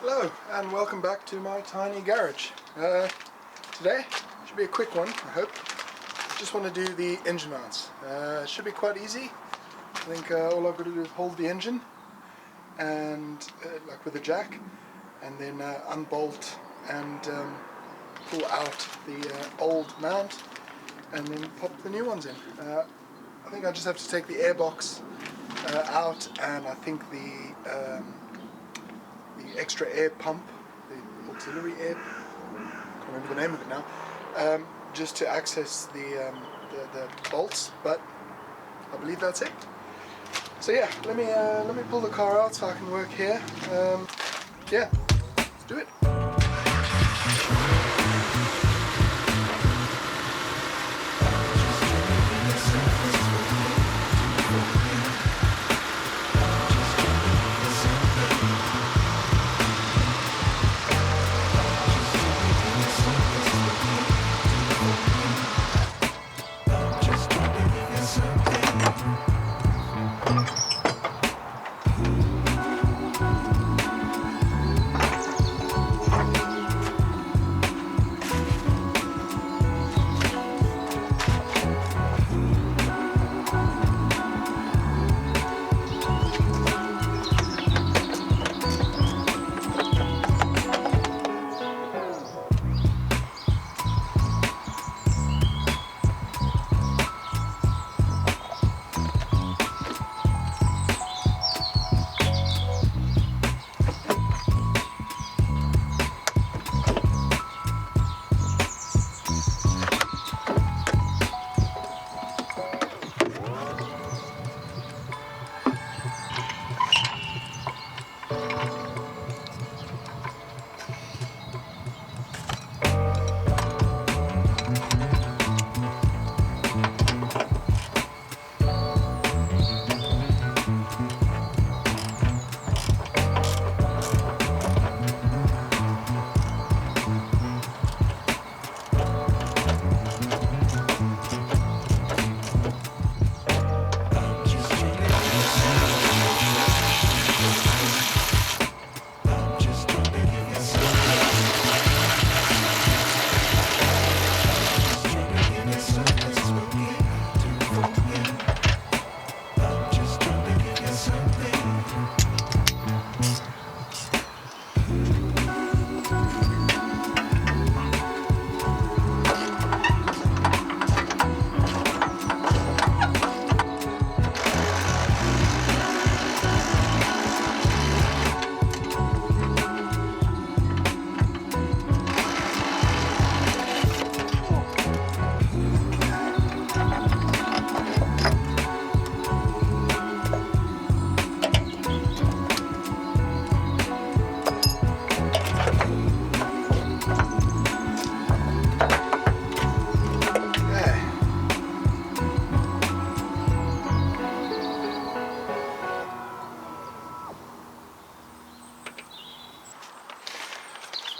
Hello and welcome back to my tiny garage. Today should be a quick one, I hope. I just want to do the engine mounts. It should be quite easy. I think all I've got to do is hold the engine and like with a jack, and then unbolt and pull out the old mount and then pop the new ones in. I think I just have to take the airbox out, and I think the extra air pump, the auxiliary air, I can't remember the name of it now, just to access the bolts, but I believe that's it. So yeah, let me pull the car out so I can work here. Yeah, let's do it.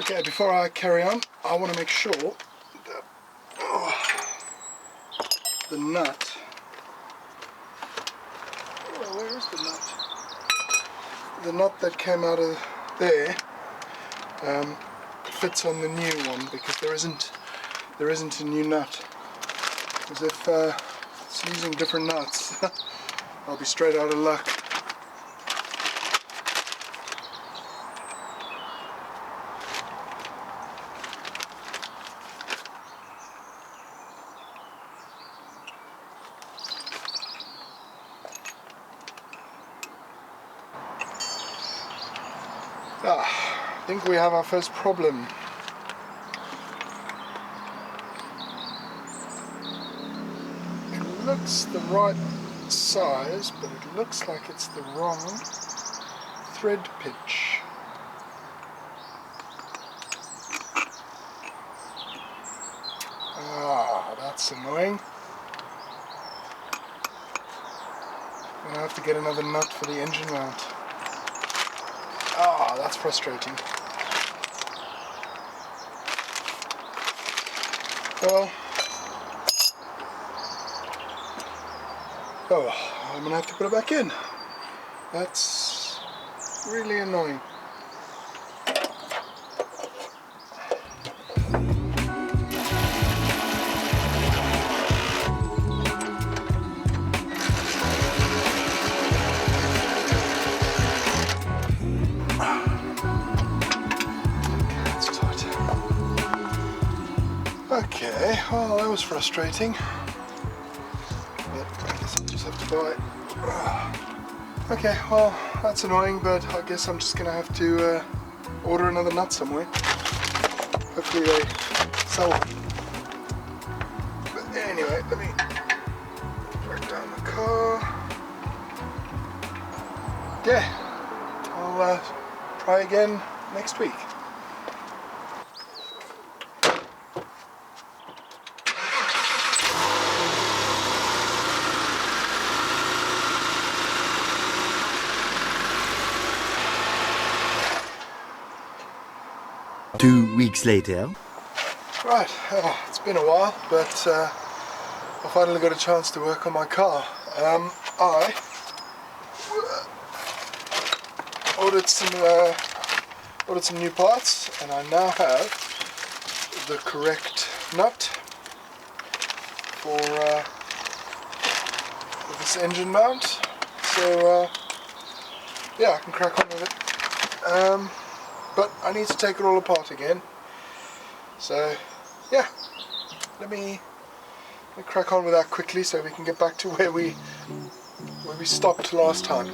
Okay, before I carry on, I want to make sure that the nut, where is the nut? The nut that came out of there fits on the new one, because there isn't a new nut. As if it's using different nuts, I'll be straight out of luck. I think we have our first problem. It looks the right size, but it looks like it's the wrong thread pitch. That's annoying. I'm going to have to get another nut for the engine mount. That's frustrating. Well, I'm going to have to put it back in. That's really annoying. Okay, well that was frustrating, but I guess I'll just have to buy. Okay, well that's annoying, but I guess I'm just gonna have to order another nut somewhere. Hopefully they sell them. But anyway, let me break down the car. Yeah, I'll try again next week. Two weeks later. Right, oh, it's been a while, but I finally got a chance to work on my car. I ordered some new parts, and I now have the correct nut for this engine mount. So yeah, I can crack on with it. But I need to take it all apart again. So yeah, let me crack on with that quickly so we can get back to where we stopped last time.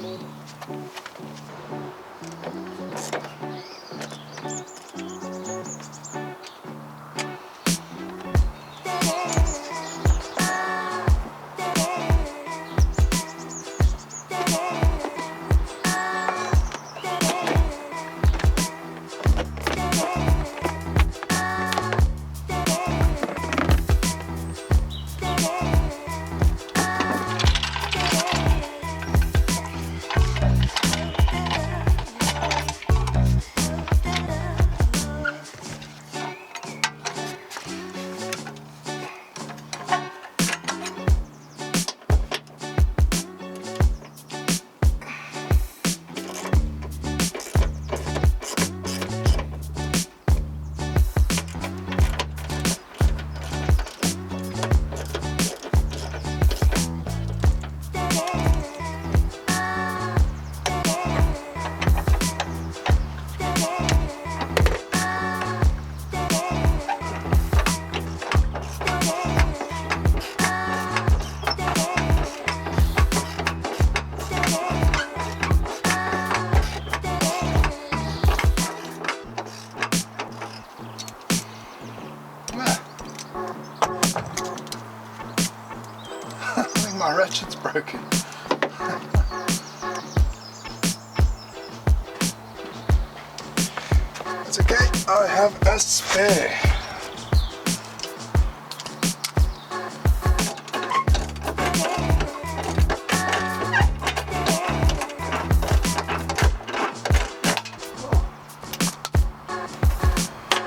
My ratchet's broken. It's okay, I have a spare.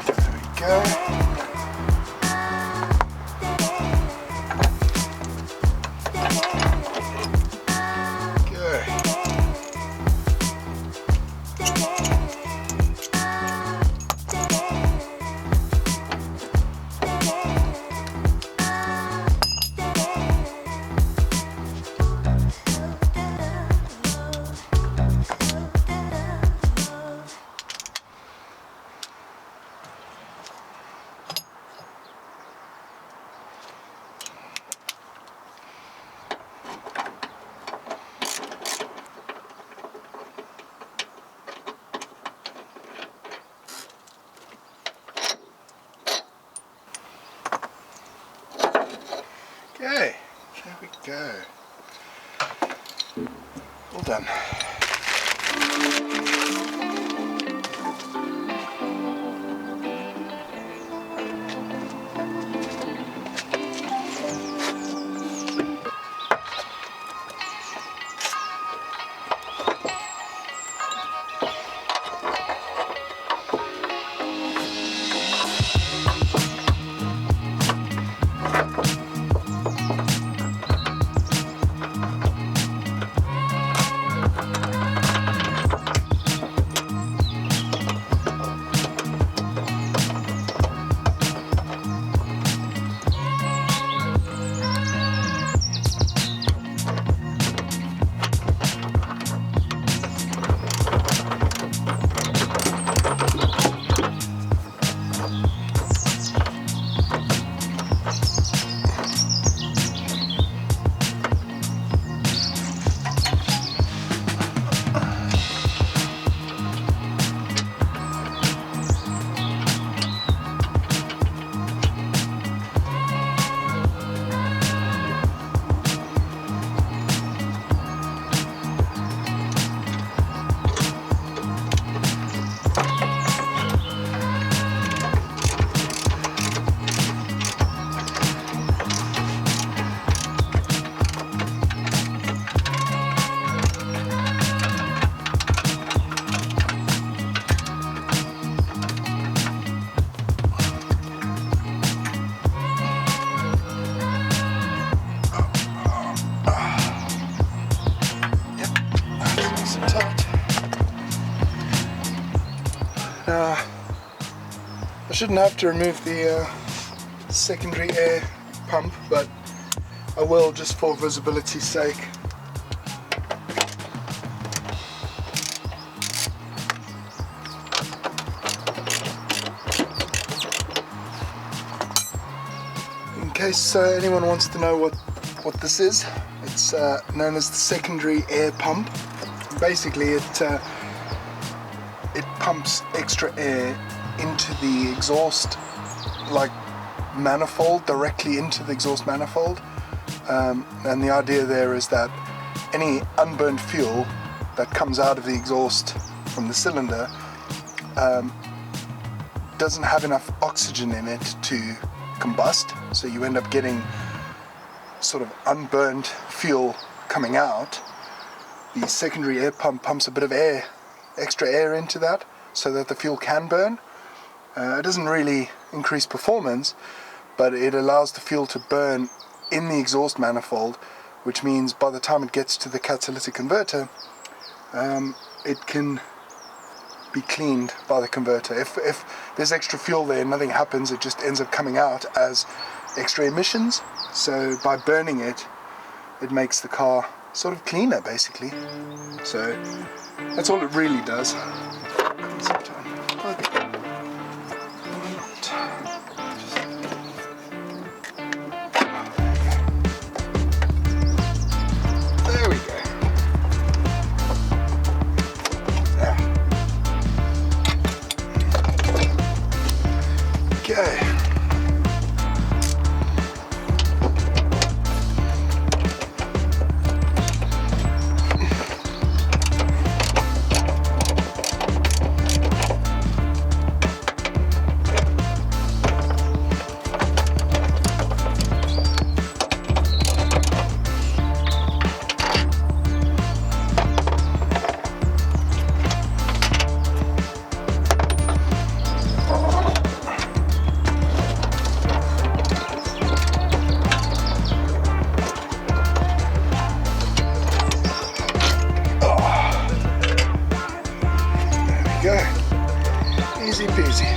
There we go. Okay, there we go. All done. Nice and tight. Now, I shouldn't have to remove the secondary air pump, but I will just for visibility's sake. In case anyone wants to know what this is, it's known as the secondary air pump. Basically, it pumps extra air into the exhaust, like manifold, directly into the exhaust manifold. And the idea there is that any unburned fuel that comes out of the exhaust from the cylinder doesn't have enough oxygen in it to combust, so you end up getting sort of unburned fuel coming out. The secondary air pump pumps a bit of air, extra air into that, so that the fuel can burn. It doesn't really increase performance, but it allows the fuel to burn in the exhaust manifold, which means by the time it gets to the catalytic converter, it can be cleaned by the converter. If there's extra fuel there, nothing happens, it just ends up coming out as extra emissions. So by burning it, it makes the car sort of cleaner, basically. So that's all it really does. Okay. There we go. Okay. Easy peasy.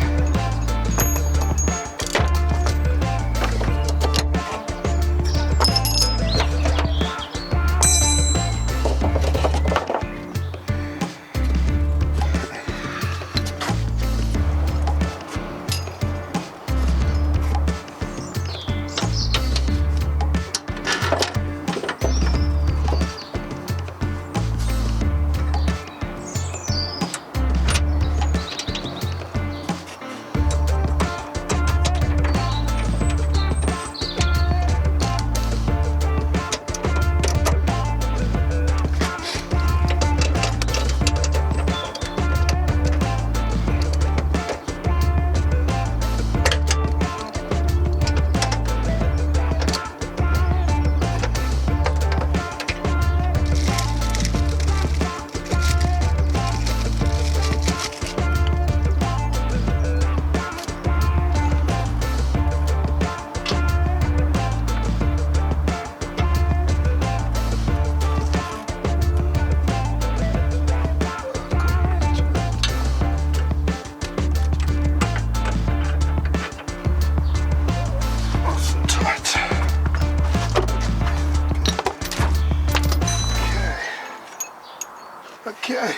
Okay,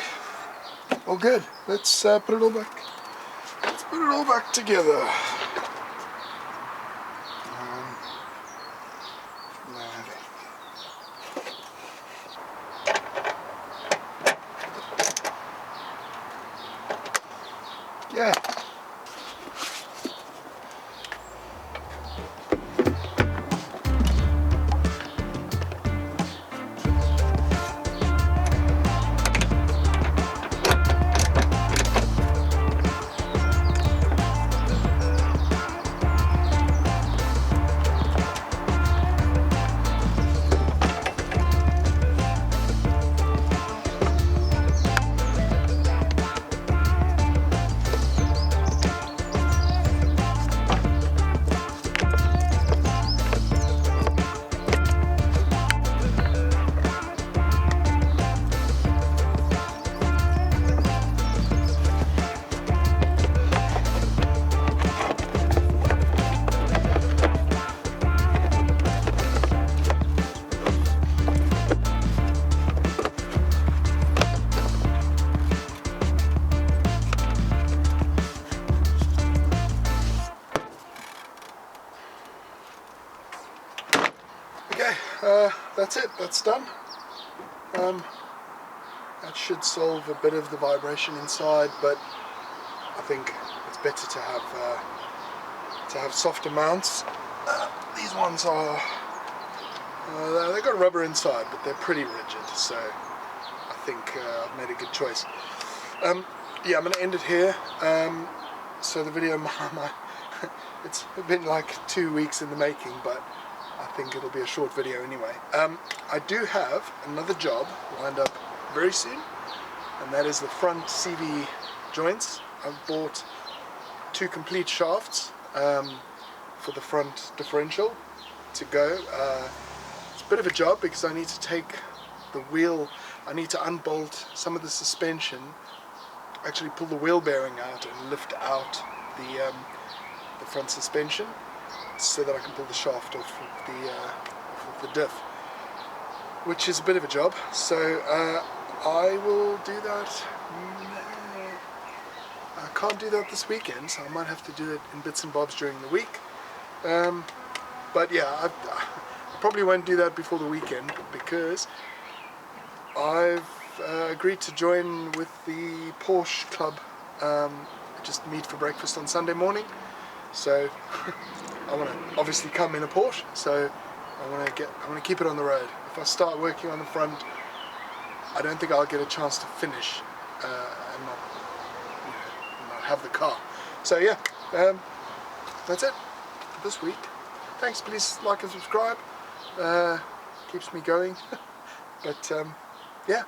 all good. Let's put it all back. Let's put it all back together. Yeah. that's it. That's done. That should solve a bit of the vibration inside, but I think it's better to have softer mounts. These ones are they've got rubber inside, but they're pretty rigid, so I think I've made a good choice. Yeah, I'm going to end it here. So the video, it's been like 2 weeks in the making, but I think it'll be a short video anyway. I do have another job lined up very soon, and that is the front CV joints. I've bought 2 complete shafts for the front differential to go. It's a bit of a job because I need to take the wheel, I need to unbolt some of the suspension, actually pull the wheel bearing out and lift out the front suspension so that I can pull the shaft off of the diff, which is a bit of a job. So I will do that. I can't do that this weekend, so I might have to do it in bits and bobs during the week. But yeah, I probably won't do that before the weekend because I've agreed to join with the Porsche club. Just meet for breakfast on Sunday morning. So I want to obviously come in a Porsche. So I want to keep it on the road. If I start working on the front, I don't think I'll get a chance to finish and not have the car. So yeah, that's it for this week. Thanks, please like and subscribe. Keeps me going. But yeah.